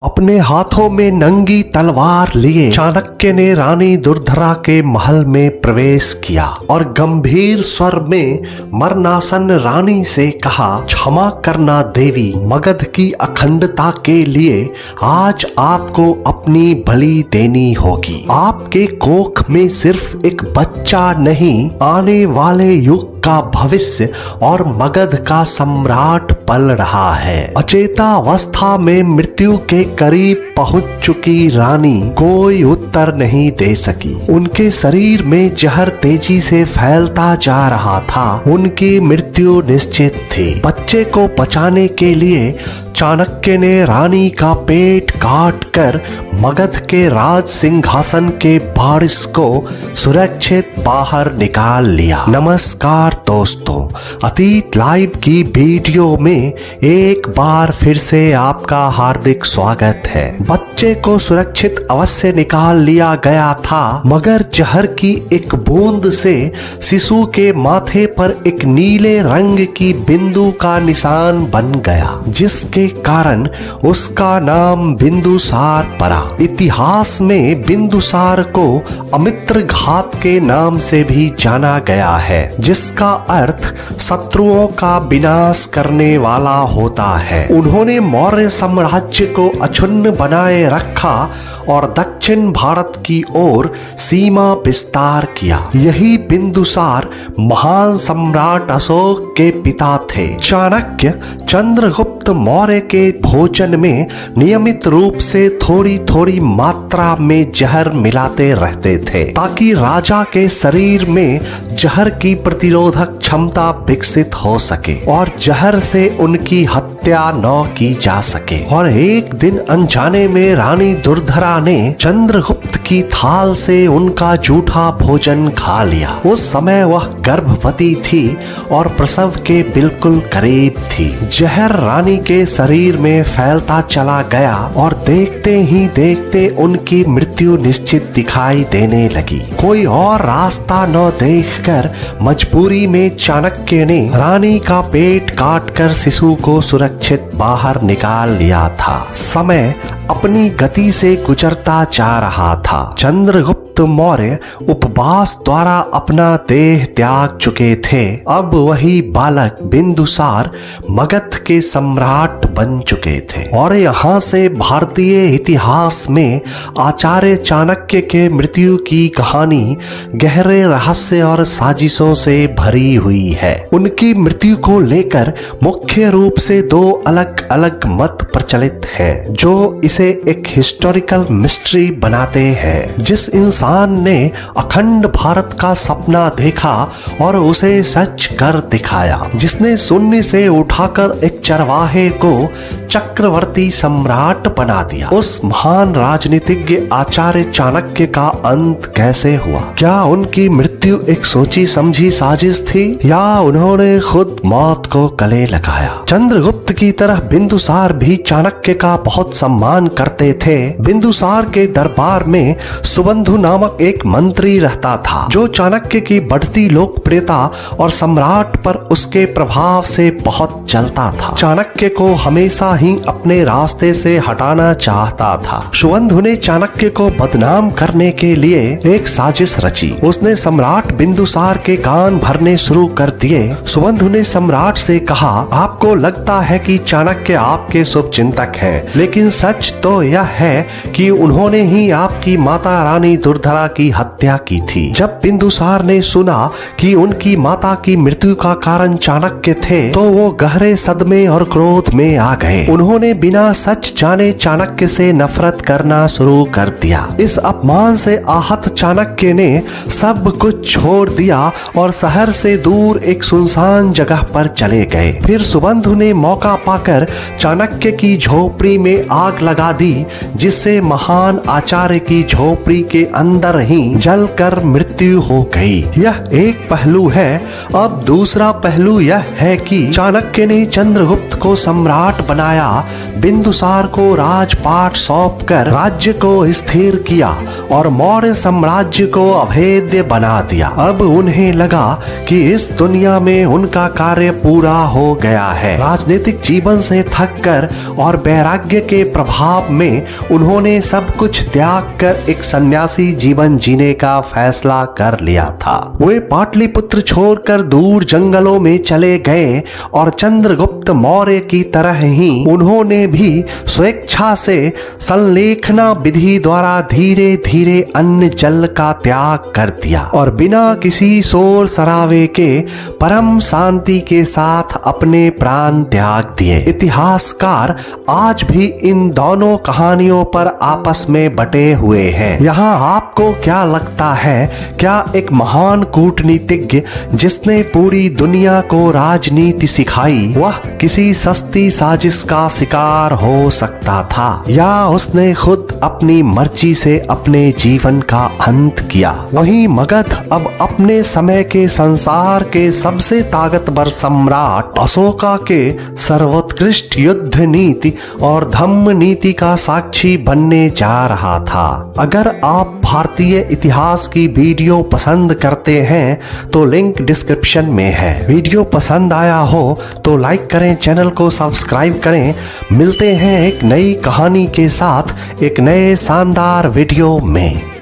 अपने हाथों में नंगी तलवार लिए चाणक्य ने रानी दुर्धरा के महल में प्रवेश किया और गंभीर स्वर में मरणासन रानी से कहा, क्षमा करना देवी, मगध की अखंडता के लिए आज आपको अपनी बलि देनी होगी। आपके कोख में सिर्फ एक बच्चा नहीं, आने वाले युग का भविष्य और मगध का सम्राट पल रहा है। अचेतावस्था में मृत्यु के करीब पहुंच चुकी रानी कोई उत्तर नहीं दे सकी। उनके शरीर में जहर तेजी से फैलता जा रहा था। उनकी मृत्यु निश्चित थी। बच्चे को बचाने के लिए चाणक्य ने रानी का पेट काटकर मगध के राज सिंहासन के वारिस को सुरक्षित बाहर निकाल लिया। नमस्कार दोस्तों, अतीत लाइव की वीडियो में एक बार फिर से आपका हार्दिक स्वागत है। बच्चे को सुरक्षित अवश्य निकाल लिया गया था, मगर जहर की एक बूंद से शिशु के माथे पर एक नीले रंग की बिंदु का निशान बन गया, जिसके कारण उसका नाम बिंदुसार पड़ा। इतिहास में बिंदुसार को अमित्र घात के नाम से भी जाना गया है, जिसका अर्थ शत्रुओं का विनाश करने वाला होता है। उन्होंने मौर्य साम्राज्य को अछून्न बनाए रखा और दक्षिण भारत की ओर सीमा विस्तार किया। यही बिंदुसार महान सम्राट अशोक के पिता थे। चाणक्य चंद्रगुप्त मौर्य के भोजन में नियमित रूप से थोड़ी थोड़ी मात्रा में जहर मिलाते रहते थे, ताकि राजा के शरीर में जहर की प्रतिरोधक क्षमता विकसित हो सके और जहर से उनकी हत्या न की जा सके। और एक दिन अनजाने में रानी दुर्धरा ने चंद्रगुप्त की थाल से उनका जूठा भोजन खा लिया। उस समय वह गर्भवती थी और प्रसव के बिल्कुल करीब थी। जहर रानी के शरीर में फैलता चला गया और देखते ही देखते उनकी मृत्यु निश्चित दिखाई देने लगी। कोई और रास्ता न देखकर मजबूरी में चाणक्य ने रानी का पेट काटकर शिशु को सुरक्षित बाहर निकाल लिया था। समय अपनी गति से गुजरता जा रहा था। चंद्रगुप्त मौर्य उपवास द्वारा अपना देह त्याग चुके थे। अब वही बालक बिंदुसार मगध के सम्राट बन चुके थे। और यहाँ से भारतीय इतिहास में आचार्य चाणक्य के मृत्यु की कहानी गहरे रहस्य और साजिशों से भरी हुई है। उनकी मृत्यु को लेकर मुख्य रूप से दो अलग अलग मत प्रचलित हैं, जो इसे एक हिस्टोरिकल मिस्ट्री बनाते हैं। जिस इंसान ने अखंड भारत का सपना देखा और उसे सच कर दिखाया, जिसने शून्य से उठाकर एक चरवाहे को चक्रवर्ती सम्राट बना दिया, उस महान राजनीतिज्ञ आचार्य चाणक्य का अंत कैसे हुआ? क्या उनकी मृत्यु एक सोची समझी साजिश थी या उन्होंने खुद मौत को गले लगाया? चंद्रगुप्त की तरह बिंदुसार भी चाणक्य का बहुत सम्मान करते थे। बिंदुसार के दरबार में सुबंधु नामक एक मंत्री रहता था, जो चाणक्य की बढ़ती लोकप्रियता और सम्राट पर उसके प्रभाव से बहुत जलता था। चाणक्य को हमेशा ही अपने रास्ते से हटाना चाहता था। सुबंधु ने चाणक्य को बदनाम करने के लिए एक साजिश रची। उसने सम्राट बिंदुसार के कान भरने शुरू कर दिए। सुबंधु ने सम्राट से कहा, आपको लगता है कि चाणक्य आपके शुभ चिंतक हैं, लेकिन सच तो यह है कि उन्होंने ही आपकी माता रानी दुर्धरा की हत्या की थी। जब बिंदुसार ने सुना कि उनकी माता की मृत्यु का कारण चाणक्य थे, तो वो गहरे सदमे और क्रोध में आ गए। उन्होंने बिना सच जाने चाणक्य से नफरत करना शुरू कर दिया। इस अपमान से आहत चाणक्य ने सब कुछ छोड़ दिया और शहर से दूर एक सुनसान जगह पर चले गए। फिर सुबंधु ने मौका पाकर चाणक्य की झोपड़ी में आग लगा दी, जिससे महान आचार्य की झोपड़ी के अंदर अंदर ही जलकर मृत्यु हो गई। यह एक पहलू है। अब दूसरा पहलू यह है कि चाणक्य ने चंद्रगुप्त को सम्राट बनाया, बिंदुसार को राजपाट सौंपकर राज्य को स्थिर किया और मौर्य साम्राज्य को अभेद्य बना दिया। अब उन्हें लगा कि इस दुनिया में उनका कार्य पूरा हो गया है। राजनीतिक जीवन से थककर और वैराग्य के प्रभाव में उन्होंने सब कुछ त्याग कर एक सन्यासी जीवन जीने का फैसला कर लिया था। वे पाटलिपुत्र छोड़कर दूर जंगलों में चले गए और चंद्रगुप्त मौर्य की तरह ही उन्होंने भी स्वेच्छा से संलेखना विधि द्वारा धीरे धीरे अन्न जल का त्याग कर दिया और बिना किसी शोर शराबे के परम शांति के साथ अपने प्राण त्याग दिए। इतिहासकार आज भी इन दोनों कहानियों पर आपस में बटे हुए हैं। यहाँ आपको क्या लगता है, क्या एक महान कूटनीतिज्ञ जिसने पूरी दुनिया को राजनीति सिखाई, वह किसी सस्ती साजिश का शिकार हो सकता था, या उसने खुद अपनी मर्जी से अपने जीवन का अंत किया? वहीं मगध अब अपने समय के संसार के सबसे ताकतवर सम्राट अशोका के सर्वोत्कृष्ट युद्ध नीति और धम्म नीति का साक्षी बनने जा रहा था। अगर आप भारतीय इतिहास की वीडियो पसंद करते हैं तो लिंक डिस्क्रिप्शन में है। वीडियो पसंद आया हो तो लाइक करें, चैनल को सब्सक्राइब करें। मिलते हैं एक नई कहानी के साथ एक नए शानदार वीडियो में।